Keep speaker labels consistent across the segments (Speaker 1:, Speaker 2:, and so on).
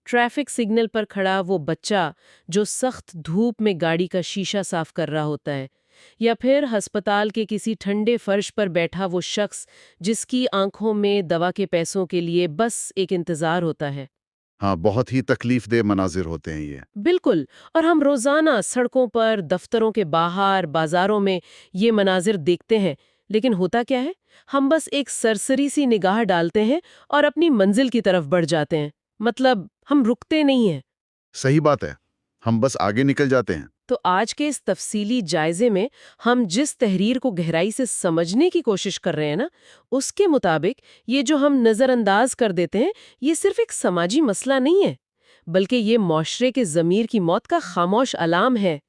Speaker 1: Traffic signal پر کھڑا وہ بچہ جو سخت دھوپ میں گاڑی کا شیشہ صاف کر رہا ہوتا ہے، یا پھر ہسپتال کے کسی ٹھنڈے فرش پر بیٹھا وہ شخص جس کی آنکھوں میں دوا کے پیسوں کے لیے بس ایک انتظار ہوتا ہے۔
Speaker 2: ہاں، بہت ہی تکلیف دہ مناظر ہوتے ہیں یہ۔
Speaker 1: بالکل، اور ہم روزانہ سڑکوں پر، دفتروں کے باہر، بازاروں میں یہ مناظر دیکھتے ہیں، لیکن ہوتا کیا ہے؟ ہم بس ایک سرسری سی نگاہ ڈالتے ہیں اور اپنی منزل کی طرف بڑھ جاتے ہیں، مطلب ہم رکتے نہیں ہیں۔
Speaker 2: صحیح بات ہے، ہم بس آگے نکل جاتے ہیں۔
Speaker 1: تو آج کے اس تفصیلی جائزے میں ہم جس تحریر کو گہرائی سے سمجھنے کی کوشش کر رہے ہیں نا، اس کے مطابق یہ جو ہم نظر انداز کر دیتے ہیں، یہ صرف ایک سماجی مسئلہ نہیں ہے، بلکہ یہ معاشرے کے ضمیر کی موت کا خاموش علام ہے۔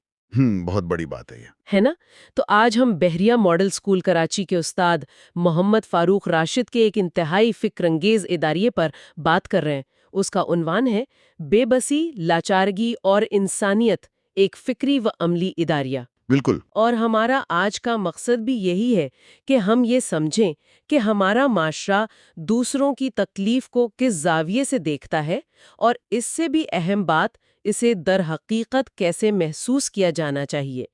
Speaker 2: بہت بڑی بات ہے یہ۔
Speaker 1: ہے نا؟ تو آج ہم بحریہ ماڈل اسکول کراچی کے استاد محمد فاروق راشد کے ایک انتہائی فکر انگیز اداریے پر بات کر رہے ہیں۔ اس کا عنوان ہے بے بسی، لاچارگی اور انسانیت، ایک فکری و عملی اداریہ۔
Speaker 2: بالکل۔
Speaker 1: اور ہمارا آج کا مقصد بھی یہی ہے کہ ہم یہ سمجھیں کہ ہمارا معاشرہ دوسروں کی تکلیف کو کس زاویے سے دیکھتا ہے، اور اس سے بھی اہم بات، اسے در حقیقت کیسے محسوس کیا جانا چاہیے۔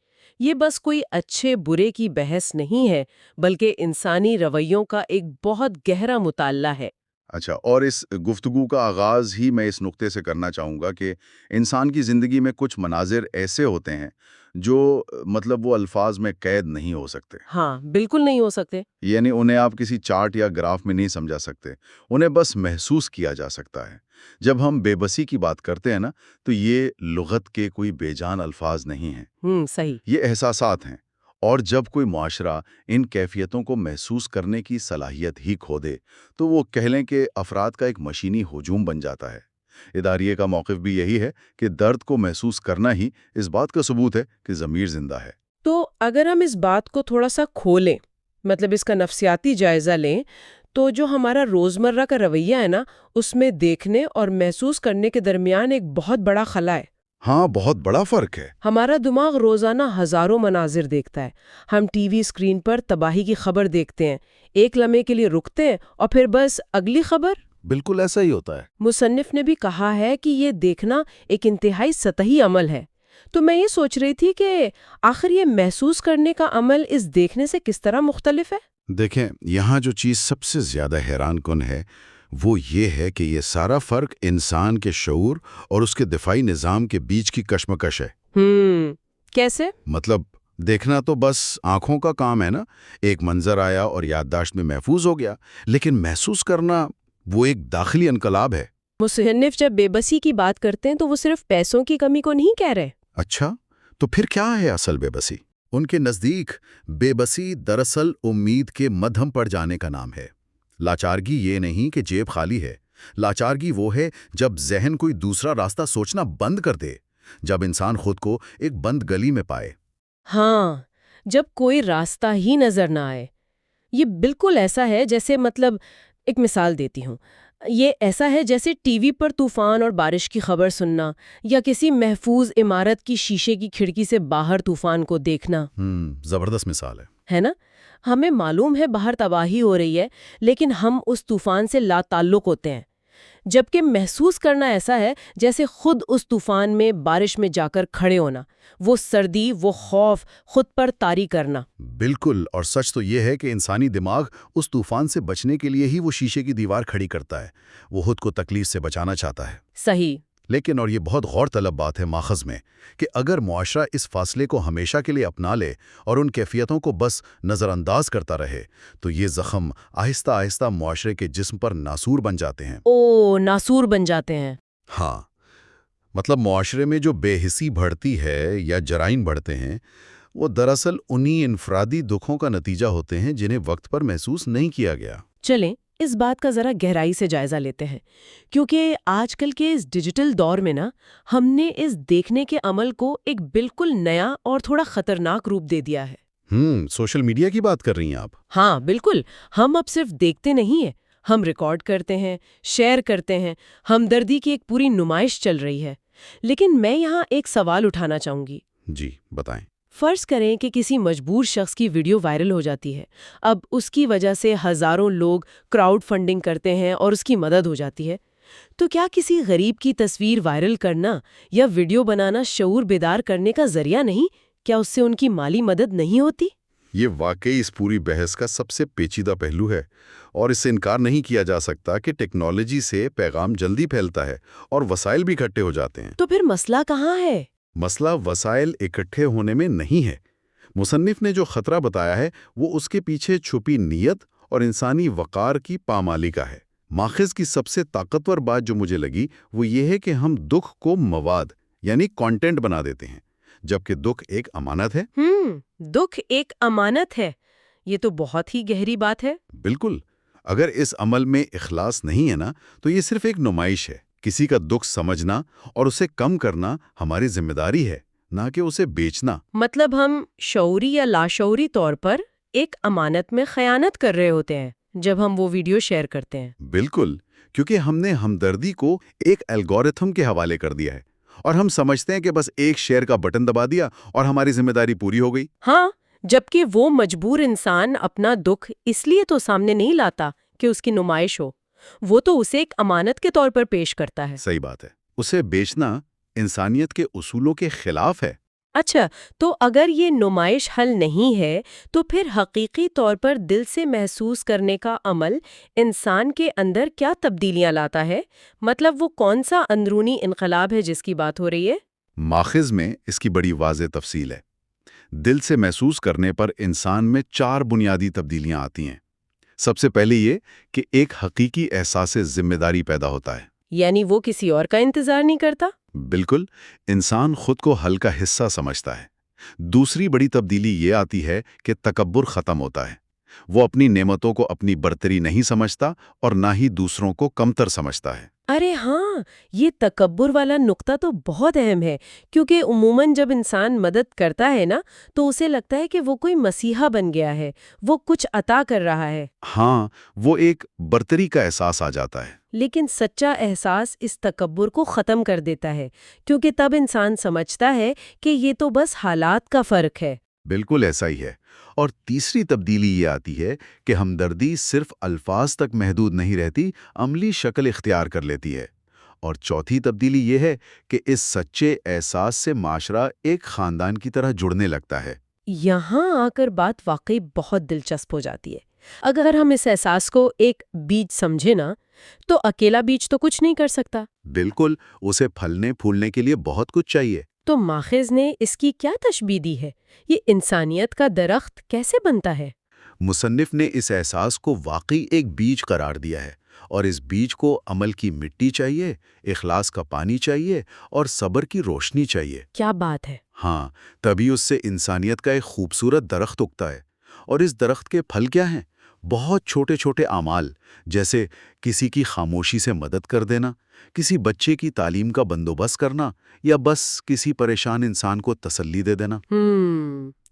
Speaker 1: یہ بس کوئی اچھے برے کی بحث نہیں ہے، بلکہ انسانی رویوں کا ایک بہت گہرا مطالعہ ہے۔
Speaker 2: اچھا، اور اس گفتگو کا آغاز ہی میں اس نقطے سے کرنا چاہوں گا کہ انسان کی زندگی میں کچھ مناظر ایسے ہوتے ہیں جو مطلب وہ الفاظ میں قید نہیں ہو سکتے۔
Speaker 1: ہاں، بالکل نہیں ہو سکتے۔
Speaker 2: یعنی انہیں آپ کسی چارٹ یا گراف میں نہیں سمجھا سکتے، انہیں بس محسوس کیا جا سکتا ہے۔ جب ہم بے بسی کی بات کرتے ہیں نا، تو یہ لغت کے کوئی بے جان الفاظ نہیں ہیں،
Speaker 1: صحیح۔
Speaker 2: یہ احساسات ہیں۔ اور جب کوئی معاشرہ ان کیفیتوں کو محسوس کرنے کی صلاحیت ہی کھو دے، تو وہ کہہ لیں کہ افراد کا ایک مشینی ہجوم بن جاتا ہے۔ اداریے کا موقف بھی یہی ہے کہ درد کو محسوس کرنا ہی اس بات کا ثبوت ہے کہ ضمیر زندہ ہے۔
Speaker 1: تو اگر ہم اس بات کو تھوڑا سا کھولیں، مطلب اس کا نفسیاتی جائزہ لیں، تو جو ہمارا روزمرہ کا رویہ ہے نا، اس میں دیکھنے اور محسوس کرنے کے درمیان ایک بہت بڑا خلا ہے۔
Speaker 2: ہاں، بہت بڑا فرق ہے۔
Speaker 1: ہمارا دماغ روزانہ ہزاروں مناظر دیکھتا ہے۔ ہم ٹی وی اسکرین پر تباہی کی خبر دیکھتے ہیں، ایک لمحے کے لیے رکتے ہیں اور پھر بس اگلی خبر۔
Speaker 2: بالکل ایسا ہی ہوتا ہے۔
Speaker 1: مصنف نے بھی کہا ہے کہ یہ دیکھنا ایک انتہائی سطحی عمل ہے۔ تو میں یہ سوچ رہی تھی کہ آخر یہ محسوس کرنے کا عمل اس دیکھنے سے کس طرح مختلف ہے؟
Speaker 2: دیکھیں، یہاں جو چیز سب سے زیادہ حیران کن ہے وہ یہ ہے کہ یہ سارا فرق انسان کے شعور اور اس کے دفاعی نظام کے بیچ کی کشمکش ہے۔
Speaker 1: کیسے؟
Speaker 2: مطلب دیکھنا تو بس آنکھوں کا کام ہے نا، ایک منظر آیا اور یادداشت میں محفوظ ہو گیا، لیکن محسوس کرنا وہ ایک داخلی انقلاب ہے۔
Speaker 1: مصنف جب بے بسی کی بات کرتے ہیں تو وہ صرف پیسوں کی کمی کو نہیں کہہ رہے۔
Speaker 2: اچھا، تو پھر کیا ہے اصل بے بسی؟ ان کے نزدیک بے بسی دراصل امید کے مدھم پڑ جانے کا نام ہے۔ لاچارگی یہ نہیں کہ جیب خالی ہے، لاچارگی وہ ہے جب ذہن کوئی دوسرا راستہ سوچنا بند کر دے، جب انسان خود کو ایک بند گلی میں پائے۔
Speaker 1: ہاں، جب کوئی راستہ ہی نظر نہ آئے۔ یہ بالکل ایسا ہے جیسے، مطلب ایک مثال دیتی ہوں، یہ ایسا ہے جیسے ٹی وی پر طوفان اور بارش کی خبر سننا، یا کسی محفوظ عمارت کی شیشے کی کھڑکی سے باہر طوفان کو دیکھنا۔
Speaker 2: زبردست مثال ہے
Speaker 1: نا؟ ہمیں معلوم ہے باہر تباہی ہو رہی ہے، لیکن ہم اس طوفان سے لا تعلق ہوتے ہیں، جبکہ محسوس کرنا ایسا ہے جیسے خود اس طوفان میں، بارش میں جا کر کھڑے ہونا، وہ سردی، وہ خوف خود پر طاری کرنا۔
Speaker 2: بالکل، اور سچ تو یہ ہے کہ انسانی دماغ اس طوفان سے بچنے کے لیے ہی وہ شیشے کی دیوار کھڑی کرتا ہے، وہ خود کو تکلیف سے بچانا چاہتا ہے۔
Speaker 1: صحیح۔
Speaker 2: لیکن، اور یہ بہت غور طلب بات ہے ماخذ میں، کہ اگر معاشرہ اس فاصلے کو ہمیشہ کے لیے اپنا لے اور ان کیفیتوں کو بس نظر انداز کرتا رہے، تو یہ زخم آہستہ آہستہ معاشرے کے جسم پر ناسور بن جاتے ہیں۔
Speaker 1: ناسور بن جاتے ہیں۔
Speaker 2: ہاں، مطلب معاشرے میں جو بے حسی بڑھتی ہے یا جرائم بڑھتے ہیں، وہ دراصل انہی انفرادی دکھوں کا نتیجہ ہوتے ہیں جنہیں وقت پر محسوس نہیں کیا گیا۔
Speaker 1: چلیں اس بات کا ذرا گہرائی سے جائزہ لیتے ہیں، کیونکہ آج کل کے اس ڈیجیٹل دور میں نا، ہم نے اس دیکھنے کے عمل کو ایک بالکل نیا اور تھوڑا خطرناک روپ دے دیا ہے۔
Speaker 2: سوشل میڈیا کی بات کر رہی ہیں آپ؟
Speaker 1: ہاں بالکل، ہم اب صرف دیکھتے نہیں ہیں، ہم ریکارڈ کرتے ہیں، شیئر کرتے ہیں، ہمدردی کی ایک پوری نمائش چل رہی ہے۔ لیکن میں یہاں ایک سوال اٹھانا چاہوں گی۔
Speaker 2: جی بتائیں۔
Speaker 1: فرض کریں کہ کسی مجبور شخص کی ویڈیو وائرل ہو جاتی ہے، اب اس کی وجہ سے ہزاروں لوگ کراؤڈ فنڈنگ کرتے ہیں اور اس کی مدد ہو جاتی ہے، تو کیا کسی غریب کی تصویر وائرل کرنا یا ویڈیو بنانا شعور بیدار کرنے کا ذریعہ نہیں؟ کیا اس سے ان کی مالی مدد نہیں ہوتی؟
Speaker 2: یہ واقعی اس پوری بحث کا سب سے پیچیدہ پہلو ہے، اور اس سے انکار نہیں کیا جا سکتا کہ ٹیکنالوجی سے پیغام جلدی پھیلتا ہے اور وسائل بھی اکٹھے ہو جاتے ہیں۔
Speaker 1: تو پھر مسئلہ کہاں ہے؟
Speaker 2: مسئلہ وسائل اکٹھے ہونے میں نہیں ہے۔ مصنف نے جو خطرہ بتایا ہے وہ اس کے پیچھے چھپی نیت اور انسانی وقار کی پامالی کا ہے۔ ماخذ کی سب سے طاقتور بات جو مجھے لگی وہ یہ ہے کہ ہم دکھ کو مواد یعنی کانٹینٹ بنا دیتے ہیں، جبکہ دکھ ایک امانت ہے۔
Speaker 1: دکھ ایک امانت ہے، یہ تو بہت ہی گہری بات ہے۔
Speaker 2: بالکل، اگر اس عمل میں اخلاص نہیں ہے نا تو یہ صرف ایک نمائش ہے۔ کسی کا دکھ سمجھنا اور اسے کم کرنا ہماری ذمہ داری ہے، نہ کہ اسے بیچنا۔
Speaker 1: مطلب ہم شعوری یا لاشعوری طور پر ایک امانت میں خیانت کر رہے ہوتے ہیں جب ہم وہ ویڈیو شیئر کرتے ہیں۔
Speaker 2: بالکل، کیونکہ ہم نے ہمدردی کو ایک الگورتھم کے حوالے کر دیا ہے، اور ہم سمجھتے ہیں کہ بس ایک شیئر کا بٹن دبا دیا اور ہماری ذمہ داری پوری ہو گئی۔
Speaker 1: ہاں، جبکہ وہ مجبور انسان اپنا دکھ اس لیے تو سامنے نہیں لاتا کہ اس کی نمائش ہو، وہ تو اسے ایک امانت کے طور پر پیش کرتا ہے۔
Speaker 2: صحیح بات ہے، اسے بیچنا انسانیت کے اصولوں کے خلاف ہے۔
Speaker 1: اچھا، تو اگر یہ نمائش حل نہیں ہے تو پھر حقیقی طور پر دل سے محسوس کرنے کا عمل انسان کے اندر کیا تبدیلیاں لاتا ہے؟ مطلب وہ کون سا اندرونی انقلاب ہے جس کی بات ہو رہی ہے؟
Speaker 2: ماخذ میں اس کی بڑی واضح تفصیل ہے۔ دل سے محسوس کرنے پر انسان میں 4 بنیادی تبدیلیاں آتی ہیں۔ سب سے پہلے یہ کہ ایک حقیقی احساس ذمہ داری پیدا ہوتا ہے۔
Speaker 1: یعنی وہ کسی اور کا انتظار نہیں کرتا؟
Speaker 2: بالکل، انسان خود کو حل کا حصہ سمجھتا ہے۔ دوسری بڑی تبدیلی یہ آتی ہے کہ تکبر ختم ہوتا ہے۔ وہ اپنی نعمتوں کو اپنی برتری نہیں سمجھتا اور نہ ہی دوسروں کو کمتر سمجھتا ہے۔
Speaker 1: ارے ہاں، یہ تکبر والا نقطہ تو بہت اہم ہے، کیونکہ عموماً جب انسان مدد کرتا ہے نا تو اسے لگتا ہے کہ وہ کوئی مسیحا بن گیا ہے، وہ کچھ عطا کر رہا ہے۔
Speaker 2: ہاں، وہ ایک برتری کا احساس آ جاتا ہے۔
Speaker 1: لیکن سچا احساس اس تکبر کو ختم کر دیتا ہے، کیونکہ تب انسان سمجھتا ہے کہ یہ تو بس حالات کا فرق ہے۔
Speaker 2: بالکل ایسا ہی ہے۔ اور تیسری تبدیلی یہ آتی ہے کہ ہمدردی صرف الفاظ تک محدود نہیں رہتی، عملی شکل اختیار کر لیتی ہے۔ اور چوتھی تبدیلی یہ ہے کہ اس سچے احساس سے معاشرہ ایک خاندان کی طرح جڑنے لگتا ہے۔
Speaker 1: یہاں آ کر بات واقعی بہت دلچسپ ہو جاتی ہے۔ اگر ہم اس احساس کو ایک بیج سمجھے نا تو اکیلا بیج تو کچھ نہیں کر سکتا۔
Speaker 2: بالکل، اسے پھلنے پھولنے کے لیے بہت کچھ چاہیے۔
Speaker 1: تو ماخذ نے اس کی کیا تشبیہ دی ہے؟ یہ انسانیت کا درخت کیسے بنتا ہے؟
Speaker 2: مصنف نے اس احساس کو واقعی ایک بیج قرار دیا ہے، اور اس بیج کو عمل کی مٹی چاہیے، اخلاص کا پانی چاہیے اور صبر کی روشنی چاہیے۔
Speaker 1: کیا بات ہے!
Speaker 2: ہاں، تبھی اس سے انسانیت کا ایک خوبصورت درخت اگتا ہے۔ اور اس درخت کے پھل کیا ہیں؟ بہت چھوٹے چھوٹے اعمال، جیسے کسی کی خاموشی سے مدد کر دینا، کسی بچے کی تعلیم کا بندوبست کرنا، یا بس کسی پریشان انسان کو تسلی دے دینا۔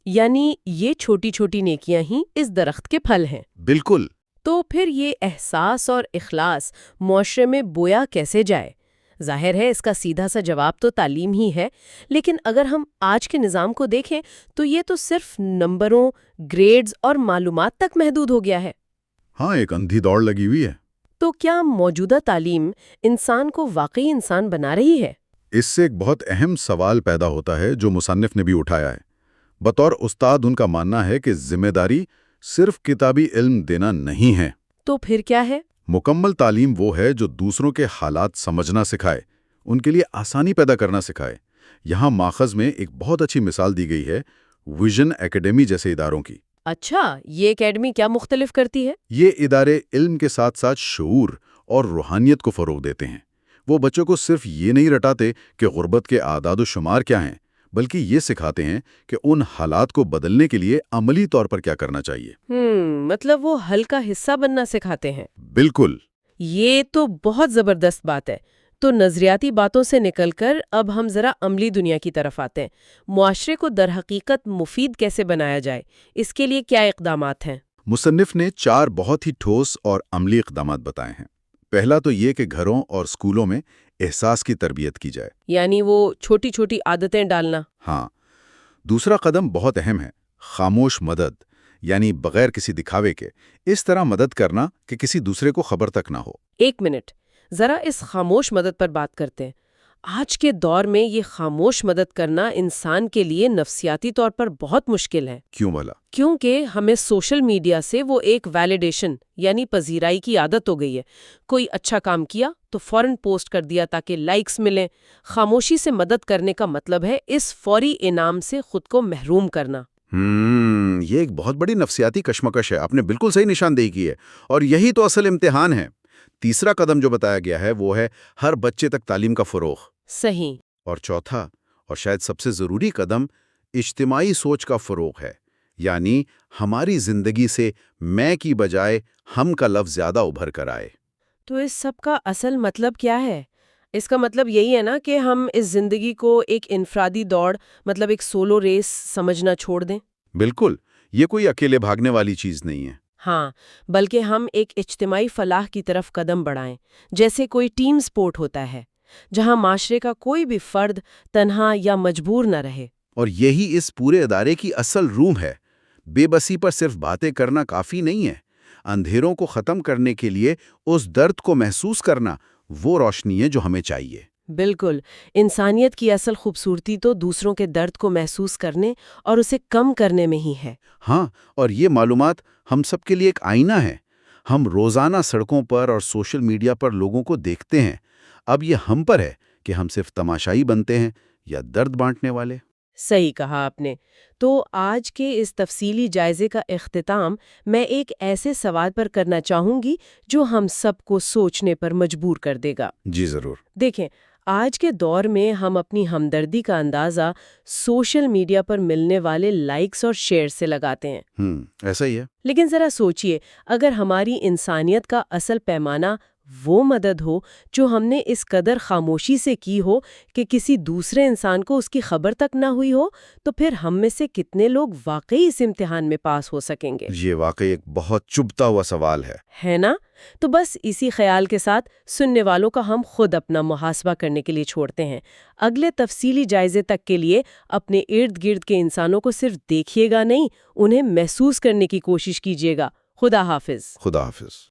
Speaker 1: یعنی یہ چھوٹی چھوٹی نیکیاں ہی اس درخت کے پھل ہیں۔
Speaker 2: بالکل۔
Speaker 1: تو پھر یہ احساس اور اخلاص معاشرے میں بویا کیسے جائے؟ ظاہر ہے اس کا سیدھا سا جواب تو تعلیم ہی ہے، لیکن اگر ہم آج کے نظام کو دیکھیں تو یہ تو صرف نمبروں، گریڈز اور معلومات تک محدود ہو گیا ہے۔
Speaker 2: ہاں، ایک اندھی دوڑ لگی ہوئی ہے۔
Speaker 1: تو کیا موجودہ تعلیم انسان کو واقعی انسان بنا رہی ہے؟
Speaker 2: اس سے ایک بہت اہم سوال پیدا ہوتا ہے جو مصنف نے بھی اٹھایا ہے۔ بطور استاد ان کا ماننا ہے کہ ذمہ داری صرف کتابی علم دینا نہیں ہے۔
Speaker 1: تو پھر کیا ہے؟
Speaker 2: مکمل تعلیم وہ ہے جو دوسروں کے حالات سمجھنا سکھائے، ان کے لیے آسانی پیدا کرنا سکھائے۔ یہاں ماخذ میں ایک بہت اچھی مثال دی گئی ہے ویژن اکیڈمی جیسے اداروں کی۔
Speaker 1: اچھا، یہ اکیڈمی کیا مختلف کرتی ہے؟
Speaker 2: یہ ادارے علم کے ساتھ ساتھ شعور اور روحانیت کو فروغ دیتے ہیں۔ وہ بچوں کو صرف یہ نہیں رٹاتے کہ غربت کے اعداد و شمار کیا ہیں، بلکہ یہ سکھاتے ہیں کہ ان حالات کو بدلنے کے لیے عملی طور پر کیا کرنا چاہیے۔
Speaker 1: مطلب وہ حل کا حصہ بننا سکھاتے ہیں۔
Speaker 2: بالکل۔
Speaker 1: یہ تو بہت زبردست بات ہے۔ تو نظریاتی باتوں سے نکل کر اب ہم ذرا عملی دنیا کی طرف آتے ہیں۔ معاشرے کو در حقیقت مفید کیسے بنایا جائے، اس کے لیے کیا اقدامات ہیں؟
Speaker 2: مصنف نے 4 بہت ہی ٹھوس اور عملی اقدامات بتائے ہیں۔ پہلا تو یہ کہ گھروں اور اسکولوں میں احساس کی تربیت کی جائے،
Speaker 1: یعنی وہ چھوٹی چھوٹی عادتیں ڈالنا۔
Speaker 2: ہاں۔ دوسرا قدم بہت اہم ہے، خاموش مدد، یعنی بغیر کسی دکھاوے کے اس طرح مدد کرنا کہ کسی دوسرے کو خبر تک نہ ہو۔
Speaker 1: ایک منٹ، ذرا اس خاموش مدد پر بات کرتے ہیں۔ آج کے دور میں یہ خاموش مدد کرنا انسان کے لیے نفسیاتی طور پر بہت مشکل ہے۔
Speaker 2: کیوں بھلا؟
Speaker 1: کیونکہ ہمیں سوشل میڈیا سے وہ ایک ویلیڈیشن یعنی پذیرائی کی عادت ہو گئی ہے۔ کوئی اچھا کام کیا تو فوراً پوسٹ کر دیا تاکہ لائکس ملیں۔ خاموشی سے مدد کرنے کا مطلب ہے اس فوری انعام سے خود کو محروم کرنا۔
Speaker 2: یہ ایک بہت بڑی نفسیاتی کشمکش ہے، آپ نے بالکل صحیح نشاندہی کی ہے، اور یہی تو اصل امتحان ہے۔ تیسرا قدم جو بتایا گیا ہے وہ ہے ہر بچے تک تعلیم کا فروغ۔
Speaker 1: صحیح۔
Speaker 2: اور چوتھا اور شاید سب سے ضروری قدم اجتماعی سوچ کا فروغ ہے، یعنی ہماری زندگی سے میں کی بجائے ہم کا لفظ زیادہ ابھر کر آئے۔
Speaker 1: تو اس سب کا اصل مطلب کیا ہے؟ اس کا مطلب یہی ہے نا کہ ہم اس زندگی کو ایک انفرادی دوڑ مطلب ایک سولو ریس سمجھنا چھوڑ دیں۔
Speaker 2: بالکل، یہ کوئی اکیلے بھاگنے والی چیز نہیں ہے۔
Speaker 1: ہاں، بلکہ ہم ایک اجتماعی فلاح کی طرف قدم بڑھائیں، جیسے کوئی ٹیم سپورٹ ہوتا ہے، جہاں معاشرے کا کوئی بھی فرد تنہا یا مجبور نہ رہے۔
Speaker 2: اور یہی اس پورے ادارے کی اصل روح ہے۔ بے بسی پر صرف باتیں کرنا کافی نہیں ہے، اندھیروں کو ختم کرنے کے لیے اس درد کو محسوس کرنا وہ روشنی ہے جو ہمیں چاہیے۔
Speaker 1: بالکل، انسانیت کی اصل خوبصورتی تو دوسروں کے درد کو محسوس کرنے اور اسے کم کرنے میں ہی ہے۔
Speaker 2: ہاں، اور یہ معلومات ہم سب کے لیے ایک آئینہ ہے۔ ہم روزانہ سڑکوں پر اور سوشل میڈیا پر لوگوں کو دیکھتے ہیں۔ اب یہ ہم پر ہے کہ ہم صرف تماشائی بنتے ہیں یا درد بانٹنے والے۔
Speaker 1: صحیح کہا آپ نے۔ تو آج کے اس تفصیلی جائزے کا اختتام میں ایک ایسے سوال پر کرنا چاہوں گی جو ہم سب کو سوچنے پر مجبور کر دے گا۔
Speaker 2: جی ضرور۔
Speaker 1: دیکھیں، آج کے دور میں ہم اپنی ہمدردی کا اندازہ سوشل میڈیا پر ملنے والے لائکس اور شیئر سے لگاتے ہیں۔
Speaker 2: ایسا ہی ہے۔
Speaker 1: لیکن ذرا سوچئے، اگر ہماری انسانیت کا اصل پیمانہ وہ مدد ہو جو ہم نے اس قدر خاموشی سے کی ہو کہ کسی دوسرے انسان کو اس کی خبر تک نہ ہوئی ہو، تو پھر ہم میں سے کتنے لوگ واقعی اس امتحان میں پاس ہو سکیں گے؟
Speaker 2: یہ واقعی ایک بہت چبھتا ہوا سوال ہے
Speaker 1: نا؟ تو بس اسی خیال کے ساتھ سننے والوں کا ہم خود اپنا محاسبہ کرنے کے لیے چھوڑتے ہیں۔ اگلے تفصیلی جائزے تک کے لیے اپنے ارد گرد کے انسانوں کو صرف دیکھیے گا نہیں، انہیں محسوس کرنے کی کوشش کیجیے گا۔ خدا حافظ۔
Speaker 2: خدا حافظ۔